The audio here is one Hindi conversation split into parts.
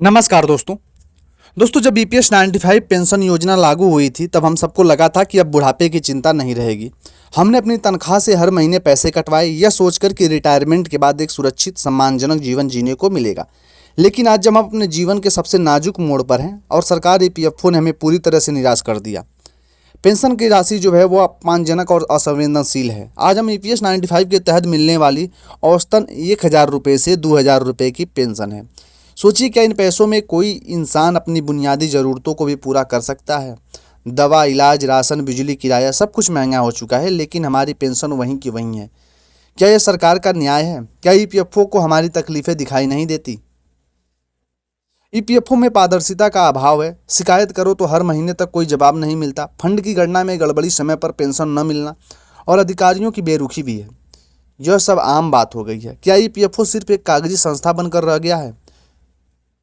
नमस्कार दोस्तों जब बीपीएस 95 पेंशन योजना लागू हुई थी तब हम सबको लगा था कि अब बुढ़ापे की चिंता नहीं रहेगी। हमने अपनी तनख्वाह से हर महीने पैसे कटवाए यह सोचकर कि रिटायरमेंट के बाद एक सुरक्षित सम्मानजनक जीवन जीने को मिलेगा। लेकिन आज जब हम अपने जीवन के सबसे नाजुक मोड़ पर हैं और सरकार ईपीएफओ ने हमें पूरी तरह से निराश कर दिया। पेंशन की राशि जो है वो अपमानजनक और असंवेदनशील है। आज हम ईपीएस 95 के तहत मिलने वाली औसतन 1,000 रुपये से 2,000 रुपये की पेंशन है। सोचिए, क्या इन पैसों में कोई इंसान अपनी बुनियादी ज़रूरतों को भी पूरा कर सकता है? दवा, इलाज, राशन, बिजली, किराया सब कुछ महंगा हो चुका है, लेकिन हमारी पेंशन वहीं की वहीं है। क्या यह सरकार का न्याय है? क्या ईपीएफओ को हमारी तकलीफ़ें दिखाई नहीं देती? ईपीएफओ में पारदर्शिता का अभाव है। शिकायत करो तो हर महीने तक कोई जवाब नहीं मिलता। फंड की गणना में गड़बड़ी, समय पर पेंशन न मिलना और अधिकारियों की बेरुखी भी है। यह सब आम बात हो गई है। क्या ईपीएफओ सिर्फ एक कागजी संस्था बनकर रह गया है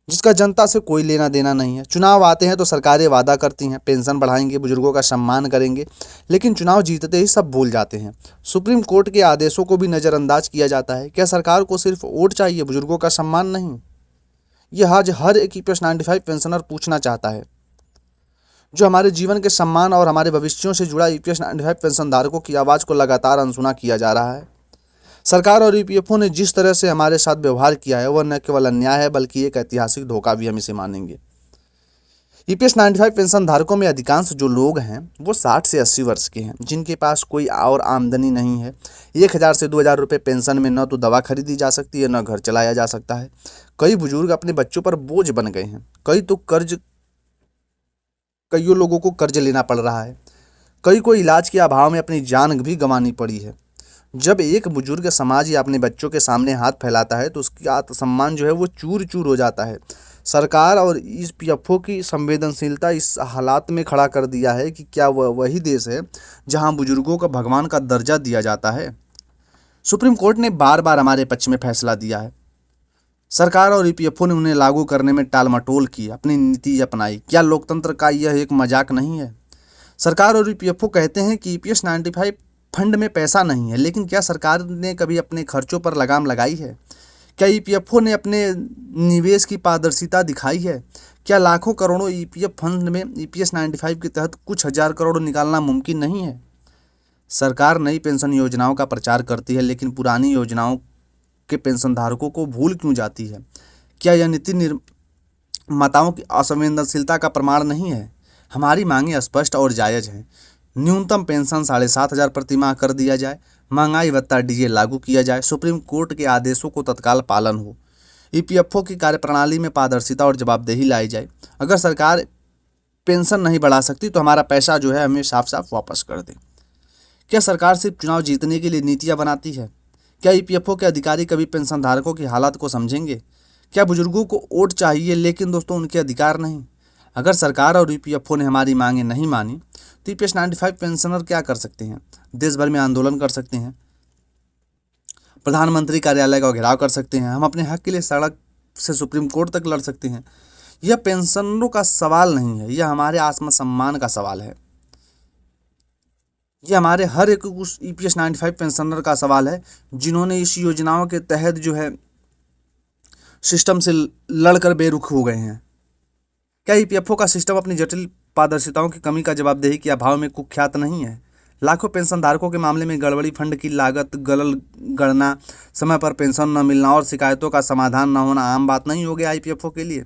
जिसका जनता से कोई लेना देना नहीं है? चुनाव आते हैं तो सरकारें वादा करती हैं पेंशन बढ़ाएंगे, बुजुर्गों का सम्मान करेंगे, लेकिन चुनाव जीतते ही सब भूल जाते हैं। सुप्रीम कोर्ट के आदेशों को भी नज़रअंदाज किया जाता है। क्या सरकार को सिर्फ वोट चाहिए, बुजुर्गों का सम्मान नहीं? यह आज हर एक ईपीएस 95 पेंशनर पूछना चाहता है। जो हमारे जीवन के सम्मान और हमारे भविष्यों से जुड़ा ईपीएस 95 पेंशनधारकों की आवाज़ को लगातार अनसुना किया जा रहा है। सरकार और ईपीएफओ ने जिस तरह से हमारे साथ व्यवहार किया है वह न केवल अन्याय है बल्कि एक ऐतिहासिक धोखा भी हम इसे मानेंगे। ईपीएस 95 पेंशन धारकों में अधिकांश जो लोग हैं वो 60 से 80 वर्ष के हैं, जिनके पास कोई और आमदनी नहीं है। 1,000 से 2,000 रुपये पेंशन में न तो दवा खरीदी जा सकती है, न घर चलाया जा सकता है। कई बुजुर्ग अपने बच्चों पर बोझ बन गए हैं। कईयों लोगों को कर्ज लेना पड़ रहा है। कई को इलाज के अभाव में अपनी जान भी गंवानी पड़ी है। जब एक बुजुर्ग समाज या अपने बच्चों के सामने हाथ फैलाता है तो उसकी आत्मसम्मान जो है वो चूर चूर हो जाता है। सरकार और इस पीएफओ की संवेदनशीलता इस हालात में खड़ा कर दिया है कि क्या वह वही देश है जहां बुजुर्गों का भगवान का दर्जा दिया जाता है? सुप्रीम कोर्ट ने बार बार हमारे पक्ष में फैसला दिया है। सरकार और ईपीएफओ ने उन्हें लागू करने में टालमटोल की, अपनी नीति अपनाई। क्या लोकतंत्र का यह एक मजाक नहीं है? सरकार और ईपीएफओ कहते हैं कि ईपीएस 95 फंड में पैसा नहीं है, लेकिन क्या सरकार ने कभी अपने खर्चों पर लगाम लगाई है? क्या ईपीएफओ ने अपने निवेश की पारदर्शिता दिखाई है? क्या लाखों करोड़ों ईपीएफ फंड में ईपीएस 95 के तहत कुछ हजार करोड़ निकालना मुमकिन नहीं है? सरकार नई पेंशन योजनाओं का प्रचार करती है, लेकिन पुरानी योजनाओं के पेंशनधारकों को भूल क्यों जाती है? क्या यह नीति निर्माताओं की असंवेदनशीलता का प्रमाण नहीं है? हमारी मांगें स्पष्ट और जायज़ हैं। न्यूनतम पेंशन 7,500 प्रति माह कर दिया जाए, महंगाई भत्ता डीए लागू किया जाए, सुप्रीम कोर्ट के आदेशों को तत्काल पालन हो, ईपीएफओ की कार्यप्रणाली में पारदर्शिता और जवाबदेही लाई जाए। अगर सरकार पेंशन नहीं बढ़ा सकती तो हमारा पैसा जो है हमें साफ साफ वापस कर दे। क्या सरकार सिर्फ चुनाव जीतने के लिए नीतियाँ बनाती है? क्या ईपीएफओ के अधिकारी कभी पेंशनधारकों की हालत को समझेंगे? क्या बुजुर्गों को वोट चाहिए लेकिन दोस्तों उनके अधिकार नहीं? अगर सरकार और ईपीएफओ ने हमारी मांगें नहीं मानी तो ईपीएस 95 पेंशनर क्या कर सकते हैं? देश भर में आंदोलन कर सकते हैं, प्रधानमंत्री कार्यालय का घेराव कर सकते हैं, हम अपने हक के लिए सड़क से सुप्रीम कोर्ट तक लड़ सकते हैं। यह पेंशनरों का सवाल नहीं है, यह हमारे आत्मसम्मान का सवाल है। यह हमारे हर एक उस ईपीएस 95 पेंशनर का सवाल है जिन्होंने इस योजनाओं के तहत जो है सिस्टम से लड़कर बेरुख हो गए हैं। क्या ईपीएफओ का सिस्टम अपनी जटिल पारदर्शिताओं की कमी का जवाबदेही के अभाव में कुख्यात नहीं है? लाखों पेंशनधारकों के मामले में गड़बड़ी, फंड की लागत, गलत गणना, समय पर पेंशन न मिलना और शिकायतों का समाधान न होना आम बात नहीं हो गया ईपीएफओ के लिए?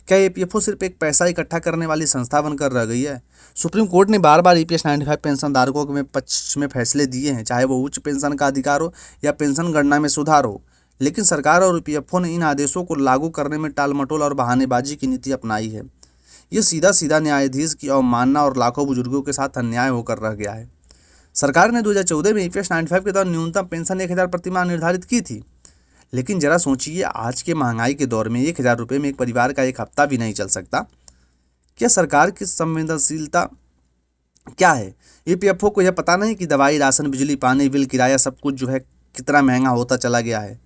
क्या ईपीएफओ सिर्फ एक पैसा इकट्ठा करने वाली संस्था बनकर रह गई है? सुप्रीम कोर्ट ने बार बार ईपीएस 95 पेंशनधारकों के पक्ष में फैसले दिए हैं, चाहे वो उच्च पेंशन का अधिकार हो या पेंशन गणना में सुधार हो, लेकिन सरकार और ईपीएफओ ने इन आदेशों को लागू करने में टालमटोल और बहानेबाजी की नीति अपनाई है। ये सीधा सीधा न्यायाधीश की अवमानना और लाखों बुजुर्गों के साथ अन्याय होकर रह गया है। सरकार ने 2014 में ईपीएस 95 के दौरान न्यूनतम पेंशन 1,000 प्रति माह निर्धारित की थी, लेकिन जरा सोचिए, आज के महंगाई के दौर में 1,000 रुपये में एक परिवार का एक हफ्ता भी नहीं चल सकता। क्या सरकार की संवेदनशीलता क्या है? ईपीएफओ को यह पता नहीं कि दवाई, राशन, बिजली, पानी बिल, किराया सब कुछ जो है कितना महंगा होता चला गया है?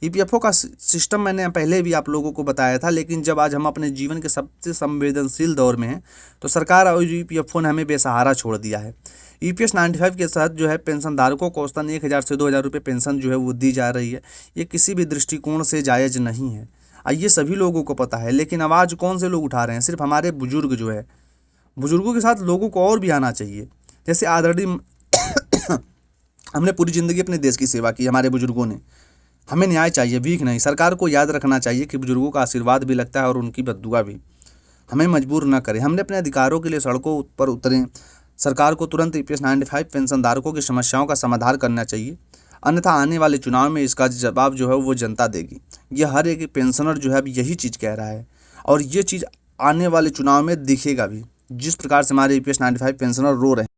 ईपीएफओ का सिस्टम मैंने पहले भी आप लोगों को बताया था, लेकिन जब आज हम अपने जीवन के सबसे संवेदनशील दौर में हैं तो सरकार और ईपीएफओ ने हमें बेसहारा छोड़ दिया है। ईपीएस 95 के तहत जो है पेंशनधारकों को औसतन 1,000 से 2,000 रुपये पेंशन जो है वो दी जा रही है। ये किसी भी दृष्टिकोण से जायज़ नहीं है। ये सभी लोगों को पता है, लेकिन आवाज़ कौन से लोग उठा रहे हैं? सिर्फ हमारे बुजुर्ग जो है। बुजुर्गों के साथ लोगों को और भी आना चाहिए। जैसे ऑलरेडी हमने पूरी ज़िंदगी अपने देश की सेवा की, हमारे बुजुर्गों ने। हमें न्याय चाहिए, भीख नहीं। सरकार को याद रखना चाहिए कि बुजुर्गों का आशीर्वाद भी लगता है और उनकी बद्दुआ भी। हमें मजबूर न करें। हमने अपने अधिकारों के लिए सड़कों पर उतरें। सरकार को तुरंत EPS 95 पेंशनधारकों की समस्याओं का समाधान करना चाहिए, अन्यथा आने वाले चुनाव में इसका जवाब जो है वो जनता देगी। ये हर एक पेंशनर जो है अब यही चीज़ कह रहा है, और ये चीज़ आने वाले चुनाव में दिखेगा भी, जिस प्रकार से हमारे EPS 95 पेंशनर रो रहे हैं।